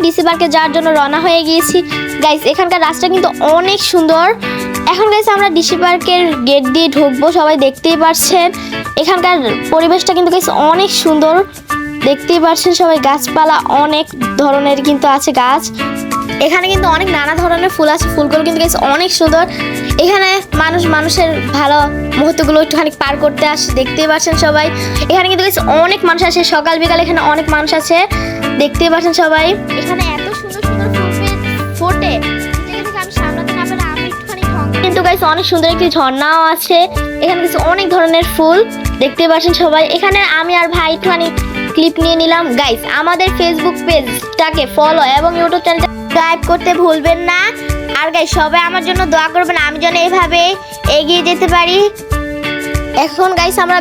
DC পার্কে যাওয়ার জন্য রওনা হয়ে গিয়েছি। গাইস এখানকার রাস্তা কিন্তু অনেক সুন্দর। এখন গাইস আমরা ডিসি পার্কের গেট দিয়ে ঢুকবো, সবাই দেখতেই পাচ্ছেন। এখানকার পরিবেশটা কিন্তু গাইস অনেক সুন্দর, দেখতেই পাচ্ছেন সবাই। গাছপালা অনেক ধরনের কিন্তু আছে গাছ। এখানে কিন্তু অনেক নানা ধরনের ফুল আছে, ফুলগুলো কিন্তু গাইস অনেক সুন্দর। এখানে মানুষের ভালো মুহূর্তগুলো একটুখানি পার করতে আসে, দেখতেই পাচ্ছেন সবাই। এখানে কিন্তু গাইস অনেক মানুষ আছে, সকাল বিকাল এখানে অনেক মানুষ আছে, দেখতেই পাচ্ছেন সবাই। এখানে এত সুন্দর সুন্দর ফুল ফোটে, আমি সামলাতে না পারে আমি একটুখানি কিন্তু গাইস অনেক সুন্দর একটি ঝর্ণাও আছে। এখানে কিছু অনেক ধরনের ফুল দেখতে পাচ্ছেন সবাই। এখানে আমি আর ভাই একটুখানি ক্লিপ নিয়ে নিলাম। গাইস আমাদের ফেসবুক পেজটাকে ফলো এবং ইউটিউব চ্যানেলটা সাবস্ক্রাইব করতে ভুলবেন না। আর গাইস সবাই আমার জন্য দোয়া করবেন, আমি যেন এইভাবে এগিয়ে যেতে পারি। এখন গাইস আমরা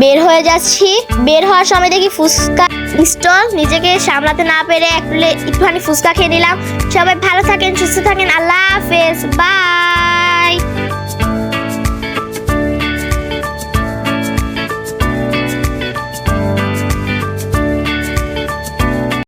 বের হয়ে যাচ্ছি। বের হওয়ার সময় দেখি ফুচকা স্টল, নিজেকে সামলাতে না পেরে একটুখানি ফুচকা খেয়ে নিলাম। সবাই ভালো থাকেন, সুস্থ থাকেন, আল্লাহ হাফেজ, বাই।